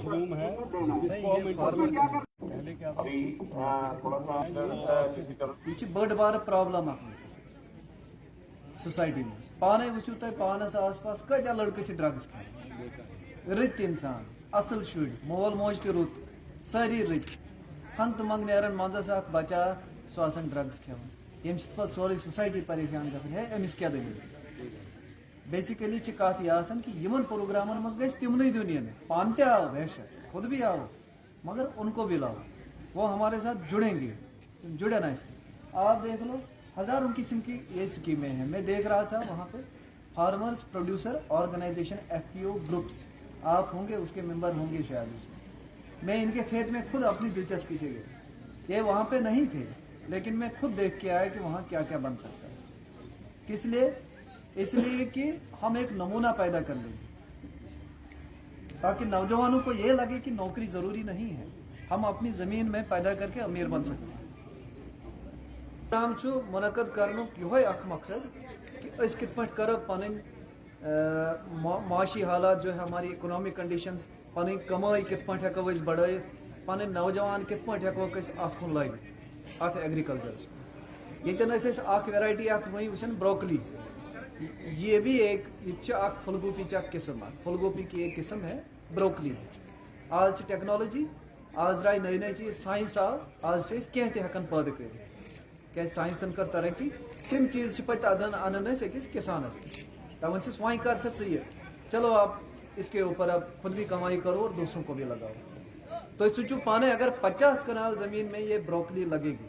Room है इसको हम पहले क्या यह बड़ बार प्रॉब्लम सोसाइटी में पाने वो तुम पानस आस पास कत्या लड़के ड्रग्स खान रत इंसान असल शुर मोल मोज त रुत सारी रत हंत मंग नेरन मंजस बचा सह ड्रग्स खेवान ये पे सोरे सोसाइटी परेशान है अमिस क्या दलील बेसिकली कत यह कि इन प्रोग्रामन मज गई तिमन दिन पान ते आओ बेशक खुद भी आओ मगर उनको भी लाओ वो हमारे साथ जुड़ेंगे जुड़े ना इससे आप देख लो हजारों किस्म की ये स्कीमें हैं। मैं देख रहा था वहाँ पे farmers producer organisation FPO groups आप होंगे उसके मेंबर होंगे शायद उसमें मैं इनके खेत में खुद अपनी दिलचस्पी से गया ये वहाँ पे नहीं थे लेकिन मैं खुद देख के आया कि वहाँ क्या क्या बन सकता है किस लिए इसलिए कि हम एक नमूना पैदा कर लेंगे ताकि नौजवानों को ये लगे कि नौकरी जरूरी नहीं है हम अपनी जमीन में पैदा करके अमीर बन सकते हैं। प्रोग्राम मुनक़द करने यो मकसद कि कित पे कर पन माशी हालात जो है हमारी इकोनॉमिक कंडीशंस पन कमाई कित पे हेको बढ़ पन नौजवान कित पे हेको अत कुन लगित अत एग्रीकल्चरस ये वेराइटी वही ब्रोकली ये भी एक फुलगोपी किस्म फुलगोपी की एक किस्म है ब्रोकली आज टेक्नोलॉजी आज द्राय नई नई चीज साइंस आव आज कह हेकान पैदा कर क्या साइंसन कर तरक्की तम चीज पे अनन अकिस किसानस दपान वहीं कर सा चलो आप इसके ऊपर अब खुद भी कमाई करो और दूसरों को भी लगाओ तो सोचो पाने अगर 50 कनाल जमीन में ये ब्रोकली लगेगी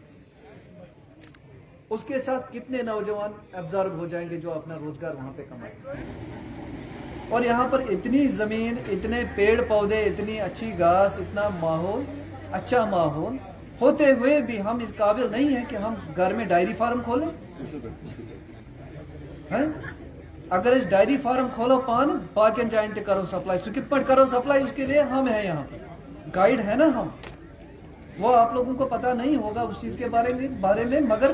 उसके साथ कितने नौजवान एब्जॉर्ब हो जाएंगे जो अपना रोजगार वहां पे कमाएंगे और यहाँ पर इतनी जमीन इतने पेड़ पौधे इतनी अच्छी घास इतना माहौल अच्छा माहौल होते हुए भी हम इस काबिल नहीं है कि हम घर में डायरी फार्म खोलें हैं? अगर इस डायरी फार्म खोलो पान बाकी जाइन ते करो सप्लाई सु कित पर करो सप्लाई उसके लिए हम हैं यहाँ पर गाइड है ना हम वो आप लोगों को पता नहीं होगा उस चीज के बारे में मगर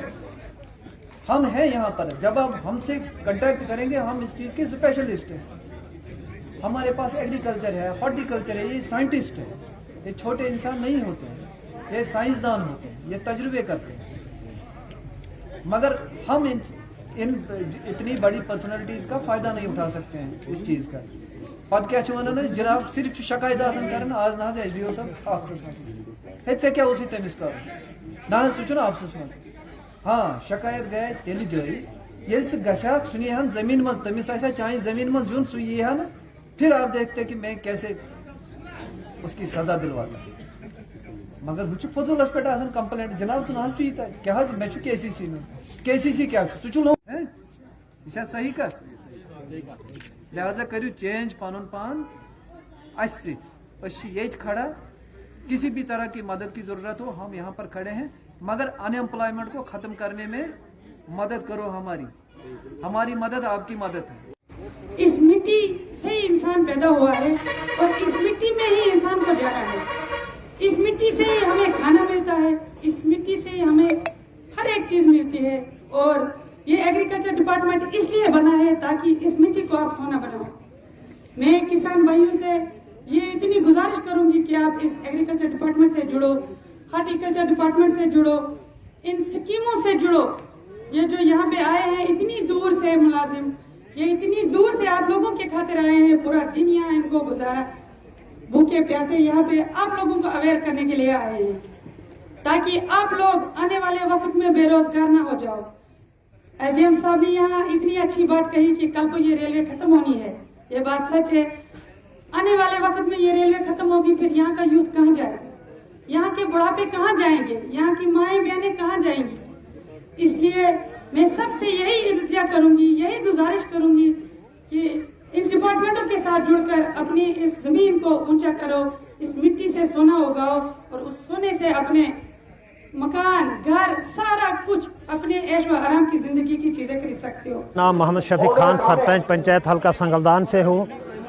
हम हैं यहाँ पर जब आप हमसे कांटेक्ट करेंगे हम इस चीज के स्पेशलिस्ट हैं हमारे पास एग्रीकल्चर है हॉर्टिकल्चर है ये साइंटिस्ट है ये छोटे इंसान नहीं होते हैं ये साइंसदान होते हैं ये तजुर्बे करते हैं मगर हम इन इतनी बड़ी पर्सनैलिटीज का फायदा नहीं उठा सकते हैं इस चीज का पद क्या वन जनाब सिर्फ शिकायत कर आज ना SDO साहब ऑफिस में क्या उसी तमिस कर ना सह ऑफिस में हाँ शिकायत गए तेल जायज ये सुन जमीन मज तमिस चाहे जमीन मज यून सह यह ना फिर आप देखते कि मैं कैसे उसकी सजा दिलवाता मगर वह फजूलस पे कंप्लेंट जनाब तना क्या मे KCC में KCC क्या सह सही कत लिहाजा करू चेंज पन पान ये खड़ा किसी भी तरह की मदद की जरूरत हो हम यहाँ पर खड़े हैं मगर अनएम्प्लॉयमेंट को खत्म करने में मदद करो हमारी मदद आपकी मदद है। इस मिट्टी से ही इंसान पैदा हुआ है और इस मिट्टी में ही इंसान को जाना है इस मिट्टी से ही हमें खाना मिलता है इस मिट्टी से ही हमें हर एक चीज मिलती है और ये एग्रीकल्चर डिपार्टमेंट इसलिए बना है ताकि इस मिट्टी को आप सोना बनाओ। मैं किसान भाइयों से ये इतनी गुजारिश करूंगी कि आप इस एग्रीकल्चर डिपार्टमेंट से जुड़ो हॉर्टिकल्चर डिपार्टमेंट से जुड़ो इन स्कीमों से जुड़ो ये जो यहाँ पे आए हैं इतनी दूर से मुलाजिम ये इतनी दूर से आप लोगों के खातिर आए हैं पूरा दिन यहाँ इनको गुजारा भूखे प्यासे यहाँ पे आप लोगों को अवेयर करने के लिए आए हैं ताकि आप लोग आने वाले वक्त में बेरोजगार ना हो जाओ। एजेएम साहब ने यहाँ इतनी अच्छी बात कही कि कल को ये रेलवे खत्म होनी है ये बात सच है आने वाले वक्त में ये रेलवे खत्म होगी फिर यहाँ का यूथ कहाँ जाएगा यहाँ के बुढ़ापे कहाँ जाएंगे यहाँ की माएँ बहनें कहाँ जाएंगी इसलिए मैं सबसे यही इल्तिजा करूंगी यही गुजारिश करूंगी कि इन डिपार्टमेंटों के साथ जुड़कर अपनी इस जमीन को ऊंचा करो इस मिट्टी से सोना उगाओ और उस सोने से अपने मकान घर सारा कुछ अपने ऐश व आराम की जिंदगी की चीजें खरीद सकते हो। नाम मोहम्मद शफीक खान सरपंच पंचायत हल्का संगलदान से हूँ।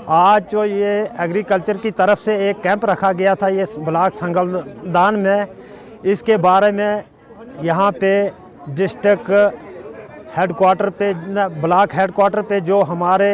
आज जो ये एग्रीकल्चर की तरफ से एक कैंप रखा गया था ये ब्लॉक संगलदान में इसके बारे में यहाँ पे डिस्ट्रिक्ट हेडक्वार्टर पे, ब्लॉक हेडक्वार्टर पे जो हमारे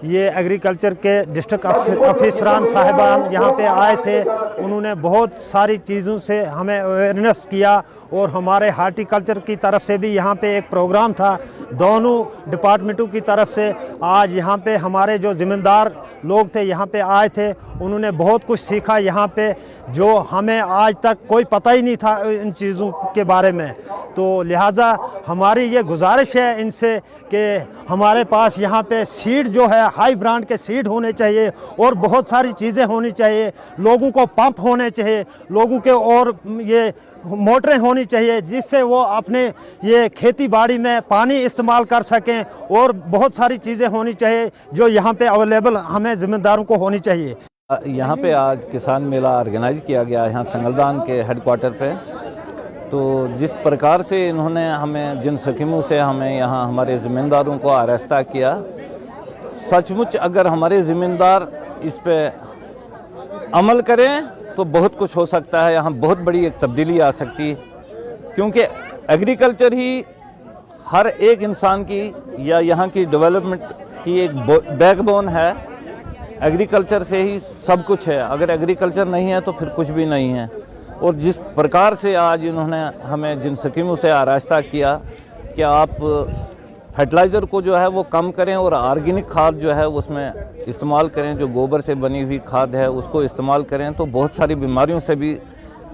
ये एग्रीकल्चर के डिस्ट्रिक्ट ऑफिसरान साहिबान यहाँ पे आए थे, उन्होंने बहुत सारी चीज़ों से हमें अवेयरनेस किया। और हमारे हार्टिकल्चर की तरफ से भी यहाँ पे एक प्रोग्राम था, दोनों डिपार्टमेंटों की तरफ से। आज यहाँ पे हमारे जो ज़िम्मेदार लोग थे यहाँ पे आए थे, उन्होंने बहुत कुछ सीखा यहाँ पे, जो हमें आज तक कोई पता ही नहीं था इन चीज़ों के बारे में। तो लिहाजा हमारी ये गुजारिश है इनसे कि हमारे पास यहाँ पे सीड जो है हाई ब्रांड के सीड होने चाहिए और बहुत सारी चीज़ें होनी चाहिए। लोगों को पंप होने चाहिए, लोगों के और ये मोटरें होनी चाहिए, जिससे वो अपने ये खेती बाड़ी में पानी इस्तेमाल कर सकें। और बहुत सारी चीज़ें होनी चाहिए जो यहाँ पे अवेलेबल हमें ज़िम्मेदारों को होनी चाहिए। यहाँ पे आज किसान मेला ऑर्गेनाइज किया गया यहाँ संगलदान के हेडक्वार्टर पे। तो जिस प्रकार से इन्होंने हमें, जिन स्कीमों से हमें यहाँ हमारे ज़िम्मेदारों को आरास्ता किया, सचमुच अगर हमारे ज़िम्मेदार इस पे अमल करें तो बहुत कुछ हो सकता है। यहाँ बहुत बड़ी एक तब्दीली आ सकती है, क्योंकि एग्रीकल्चर ही हर एक इंसान की या यहाँ की डेवलपमेंट की एक बैकबोन है। एग्रीकल्चर से ही सब कुछ है, अगर एग्रीकल्चर नहीं है तो फिर कुछ भी नहीं है। और जिस प्रकार से आज इन्होंने हमें जिन स्कीमों से आरास्ता किया कि आप फर्टिलाइज़र को जो है वो कम करें और ऑर्गेनिक खाद जो है उसमें इस्तेमाल करें, जो गोबर से बनी हुई खाद है उसको इस्तेमाल करें, तो बहुत सारी बीमारियों से भी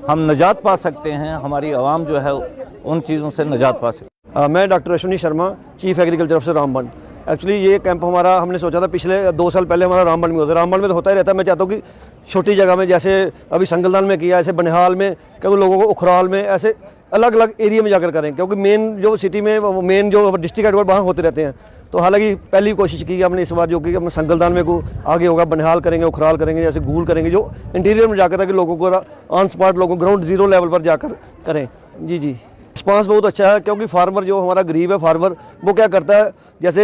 हम निजात पा सकते हैं। हमारी आवाम जो है उन चीज़ों से निजात पा सकते। मैं doctor Ashwini Sharma, chief agriculture officer Ramban. Actually ये कैंप हमारा, हमने सोचा था पिछले 2 साल पहले हमारा रामबन में होता है। रामबन में तो होता ही रहता है। मैं चाहता हूँ कि छोटी जगह में, जैसे अभी संगलदान में किया, ऐसे बनिहाल में, क्योंकि लोगों को उखराल में, ऐसे अलग अलग एरिया में जाकर करें, क्योंकि मेन जो सिटी में, मेन जो डिस्ट्रिक्ट हेडक्वार्टर वहाँ होते रहते हैं। तो हालांकि पहली कोशिश की हमने इस बार, जो कि हम संगलदान में को आगे होगा, बनिहाल करेंगे, उखराल करेंगे, जैसे गूल करेंगे, जो इंटीरियर में जाकर ताकि लोगों को ऑन स्पॉट, लोगों ग्राउंड जीरो लेवल पर जाकर करें। जी रिस्पांस बहुत अच्छा है, क्योंकि फार्मर जो हमारा गरीब है, फार्मर वो क्या करता है, जैसे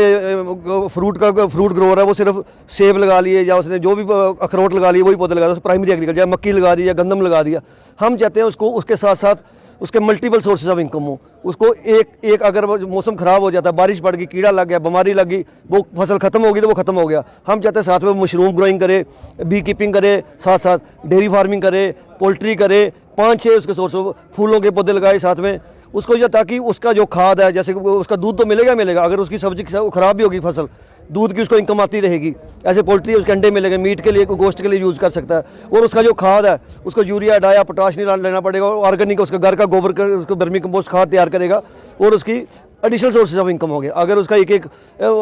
फ्रूट ग्रोअर है, वो सिर्फ सेब लगा लिए या उसने जो भी अखरोट लगा लिए वही पौधे लगा दिए, प्राइमरी एग्रीकल्चर, मक्की लगा दी या गंदम लगा दिया। हम चाहते हैं उसको, उसके साथ साथ उसके मल्टीपल सोर्सेज ऑफ इनकम हो। उसको एक अगर मौसम ख़राब हो जाता है, बारिश पड़ गई, कीड़ा लग गया, बीमारी लग गई, वो फसल ख़त्म होगी तो वो ख़त्म हो गया। हम चाहते हैं साथ में मशरूम ग्रोइंग करे, बी कीपिंग करे, साथ साथ डेयरी फार्मिंग करे, पोल्ट्री करे, 5-6 उसके सोर्स ऑफ फूलों के पौधे लगाए साथ में उसको, या ताकि उसका जो खाद है, जैसे उसका दूध तो मिलेगा, अगर उसकी सब्जी ख़राब भी होगी फसल, दूध की उसको इनकम आती रहेगी। ऐसे पोल्ट्री उसके अंडे मिलेंगे, मीट के लिए, गोश्त के लिए यूज़ कर सकता है। और उसका जो खाद है, उसको यूरिया, डाया, पोटाश नहीं लेना पड़ेगा, ऑर्गेनिक उसका घर का गोबर का उसको वर्मी कंपोस्ट खाद तैयार करेगा और उसकी एडिशनल सोर्सेज ऑफ इनकम हो गया। अगर उसका एक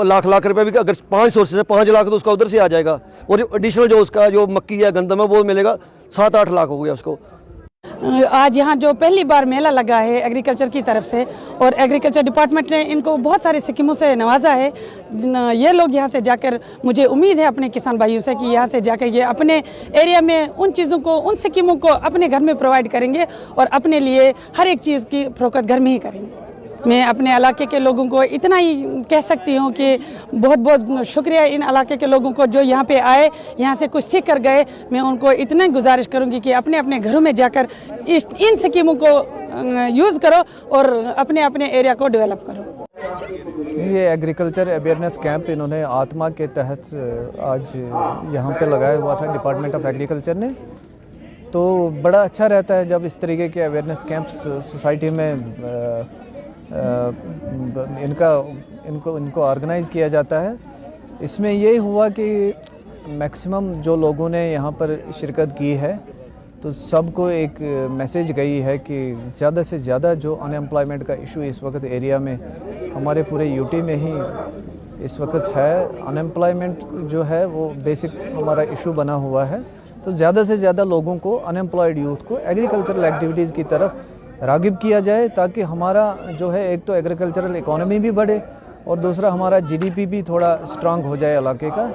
लाख रुपए भी, अगर 5 सोर्सेज है, 5 लाख तो उसका उधर से आ जाएगा। और एडिशनल जो उसका जो मक्की है, गंदम है, वो मिलेगा, 7-8 लाख हो गया उसको। आज यहाँ जो पहली बार मेला लगा है एग्रीकल्चर की तरफ से, और एग्रीकल्चर डिपार्टमेंट ने इनको बहुत सारी स्कीमों से नवाजा है। ये लोग यहाँ से जाकर, मुझे उम्मीद है अपने किसान भाइयों से कि यहाँ से जाकर ये अपने एरिया में उन चीज़ों को, उन स्कीमों को अपने घर में प्रोवाइड करेंगे और अपने लिए हर एक चीज़ की फ़रोख्त घर में ही करेंगे। मैं अपने इलाके के लोगों को इतना ही कह सकती हूँ कि बहुत बहुत शुक्रिया इन इलाके के लोगों को जो यहाँ पे आए, यहाँ से कुछ सीख कर गए। मैं उनको इतना गुजारिश करूँगी कि अपने अपने घरों में जाकर इन स्कीमों को यूज़ करो और अपने अपने एरिया को डेवलप करो। ये एग्रीकल्चर अवेयरनेस कैंप इन्होंने आत्मा के तहत आज यहाँ पे लगाया हुआ था डिपार्टमेंट ऑफ एग्रीकल्चर ने। तो बड़ा अच्छा रहता है जब इस तरीके के अवेयरनेस कैंप्स सोसाइटी में इनको ऑर्गेनाइज़ किया जाता है। इसमें ये हुआ कि मैक्सिमम जो लोगों ने यहाँ पर शिरकत की है, तो सबको एक मैसेज गई है कि ज़्यादा से ज़्यादा जो अनएम्प्लॉयमेंट का इशू इस वक्त एरिया में, हमारे पूरे यूटी में ही इस वक्त है, अनएम्प्लॉयमेंट जो है वो बेसिक हमारा इशू बना हुआ है। तो ज़्यादा से ज़्यादा लोगों को, अनएम्प्लॉयड यूथ को एग्रीकल्चरल एक्टिविटीज़ की तरफ राग़िब किया जाए, ताकि हमारा जो है, एक तो एग्रीकल्चरल इकोनॉमी भी बढ़े और दूसरा हमारा जीडीपी भी थोड़ा स्ट्रांग हो जाए इलाके का।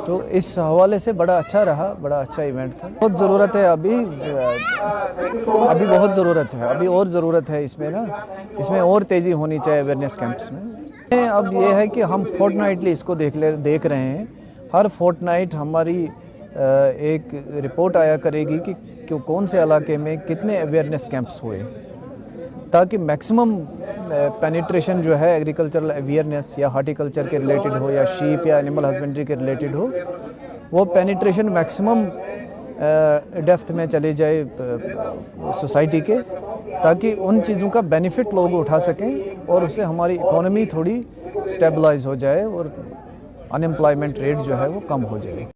तो इस हवाले से बड़ा अच्छा रहा, बड़ा अच्छा इवेंट था। बहुत ज़रूरत है अभी बहुत ज़रूरत है, अभी और ज़रूरत है इसमें और तेज़ी होनी चाहिए अवेयरनेस कैंप्स में। अब ये है कि हम फोर्टनाइटली इसको देख रहे हैं। हर फोर्टनाइट हमारी एक रिपोर्ट आया करेगी कि कौन से इलाके में कितने अवेयरनेस कैंप्स हुए। ताकि मैक्सिमम पेनिट्रेशन जो है एग्रीकल्चरल अवेयरनेस या हार्टिकल्चर के रिलेटेड हो या शीप या एनिमल हस्बेंड्री के रिलेटेड हो, वो पेनिट्रेशन मैक्सिमम डेप्थ में चले जाए सोसाइटी के, ताकि उन चीज़ों का बेनिफिट लोग उठा सकें और उससे हमारी इकोनॉमी थोड़ी स्टेबलाइज हो जाए और अनएम्प्लॉयमेंट रेट जो है वो कम हो जाए।